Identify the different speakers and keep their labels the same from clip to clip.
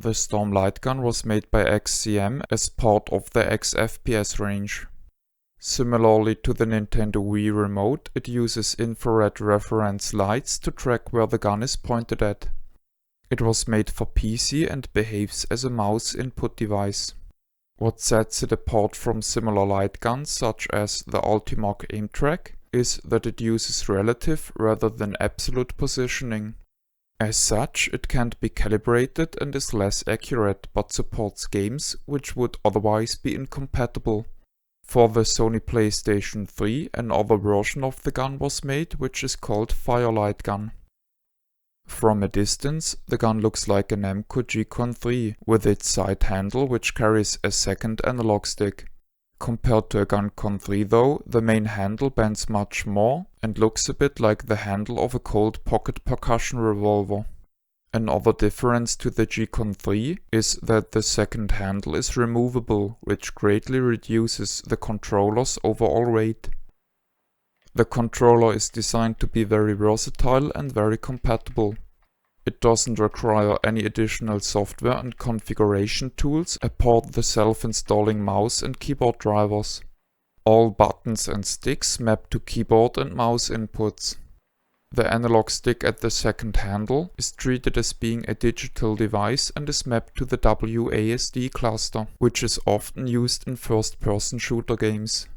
Speaker 1: The Storm light gun was made by XCM as part of the XFPS range. Similarly to the Nintendo Wii remote, it uses infrared reference lights to track where the gun is pointed at. It was made for PC and behaves as a mouse input device. What sets it apart from similar light guns such as the Ultimark aim track is that it uses relative rather than absolute positioning. As such, it can't be calibrated and is less accurate, but supports games which would otherwise be incompatible. For the Sony PlayStation 3, another version of the gun was made, which is called Firelight Gun. From a distance, the gun looks like a Namco G-Con 3, with its side handle which carries a second analog stick. Compared to a Gun-Con 3 though, the main handle bends much more and looks a bit like the handle of a cold pocket percussion revolver. Another difference to the G-Con 3 is that the second handle is removable, which greatly reduces the controller's overall weight. The controller is designed to be very versatile and very compatible. It doesn't require any additional software and configuration tools apart the self-installing mouse and keyboard drivers. All buttons and sticks map to keyboard and mouse inputs. The analog stick at the second handle is treated as being a digital device and is mapped to the WASD cluster, which is often used in first-person shooter games.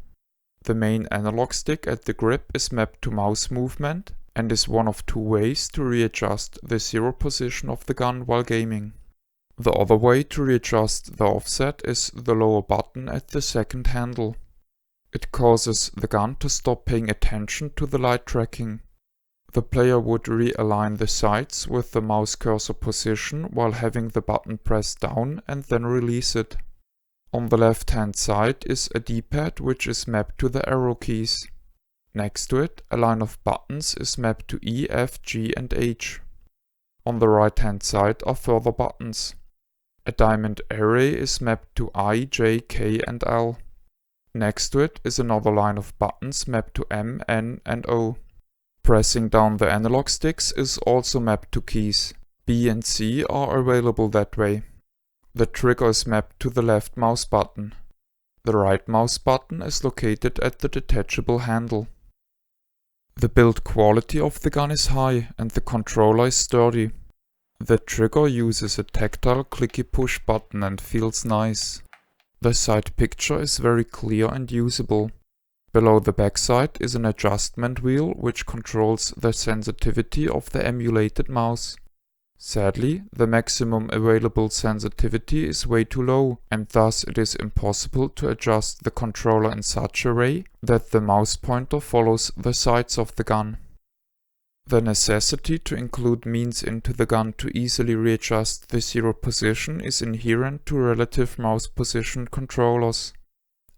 Speaker 1: The main analog stick at the grip is mapped to mouse movement and is one of two ways to readjust the zero position of the gun while gaming. The other way to readjust the offset is the lower button at the second handle. It causes the gun to stop paying attention to the light tracking. The player would realign the sights with the mouse cursor position while having the button pressed down and then release it. On the left hand side is a D-pad which is mapped to the arrow keys. Next to it, a line of buttons is mapped to E, F, G and H. On the right hand side are further buttons. A diamond array is mapped to I, J, K and L. Next to it is another line of buttons mapped to M, N and O. Pressing down the analog sticks is also mapped to keys. B and C are available that way. The trigger is mapped to the left mouse button. The right mouse button is located at the detachable handle. The build quality of the gun is high and the controller is sturdy. The trigger uses a tactile clicky push button and feels nice. The side picture is very clear and usable. Below the backside is an adjustment wheel which controls the sensitivity of the emulated mouse. Sadly, the maximum available sensitivity is way too low, and thus it is impossible to adjust the controller in such a way that the mouse pointer follows the sights of the gun. The necessity to include means into the gun to easily readjust the zero position is inherent to relative mouse position controllers.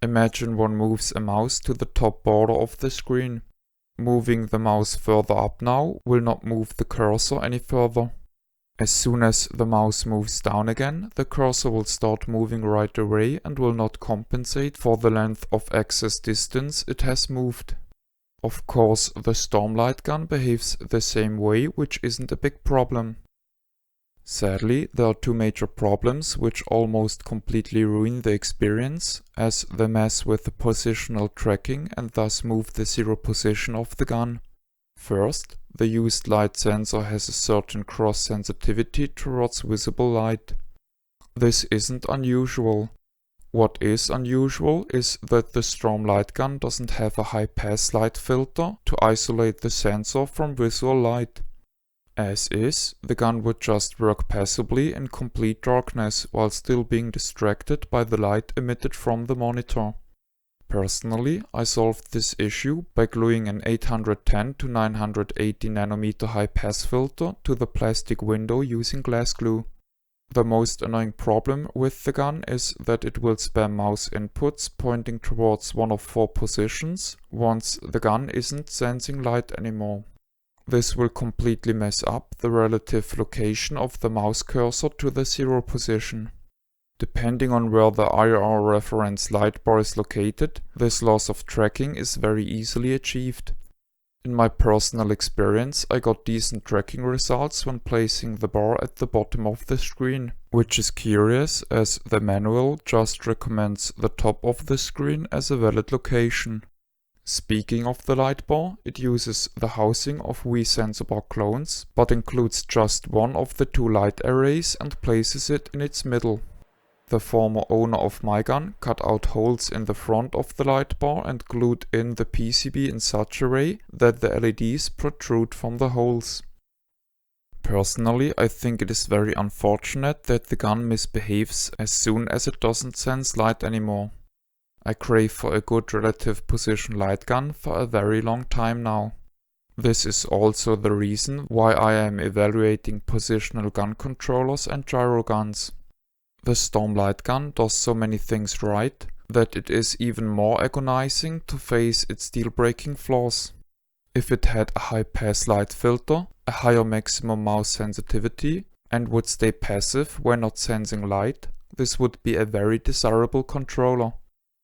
Speaker 1: Imagine one moves a mouse to the top border of the screen. Moving the mouse further up now will not move the cursor any further. As soon as the mouse moves down again, the cursor will start moving right away and will not compensate for the length of access distance it has moved. Of course, the Stormlight gun behaves the same way, which isn't a big problem. Sadly, there are two major problems which almost completely ruin the experience, as they mess with the positional tracking and thus move the zero position of the gun. First, the used light sensor has a certain cross sensitivity towards visible light. This isn't unusual. What is unusual is that the Stormlight gun doesn't have a high pass light filter to isolate the sensor from visual light. As is, the gun would just work passively in complete darkness while still being distracted by the light emitted from the monitor. Personally, I solved this issue by gluing an 810 to 980 nanometer high pass filter to the plastic window using glass glue. The most annoying problem with the gun is that it will spam mouse inputs pointing towards one of four positions once the gun isn't sensing light anymore. This will completely mess up the relative location of the mouse cursor to the zero position. Depending on where the IR reference light bar is located, this loss of tracking is very easily achieved. In my personal experience, I got decent tracking results when placing the bar at the bottom of the screen, which is curious as the manual just recommends the top of the screen as a valid location. Speaking of the light bar, it uses the housing of sensor bar clones, but includes just one of the two light arrays and places it in its middle. The former owner of my gun cut out holes in the front of the light bar and glued in the PCB in such a way that the LEDs protrude from the holes. Personally, I think it is very unfortunate that the gun misbehaves as soon as it doesn't sense light anymore. I crave for a good relative position light gun for a very long time now. This is also the reason why I am evaluating positional gun controllers and gyro guns. The Storm light gun does so many things right that it is even more agonizing to face its deal-breaking flaws. If it had a high pass light filter, a higher maximum mouse sensitivity, and would stay passive when not sensing light, this would be a very desirable controller.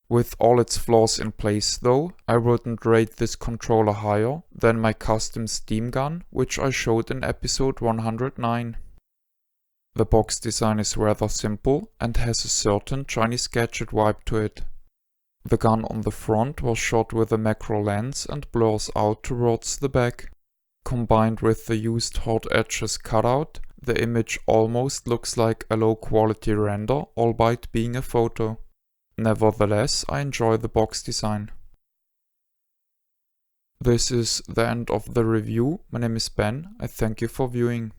Speaker 1: With all its flaws in place though, I wouldn't rate this controller higher than my custom Steam gun, which I showed in episode 109. The box design is rather simple and has a certain Chinese gadget vibe to it. The gun on the front was shot with a macro lens and blurs out towards the back. Combined with the used hard edges cutout, the image almost looks like a low quality render, albeit being a photo. Nevertheless, I enjoy the box design. This is the end of the review. My name is Ben. I thank you for viewing.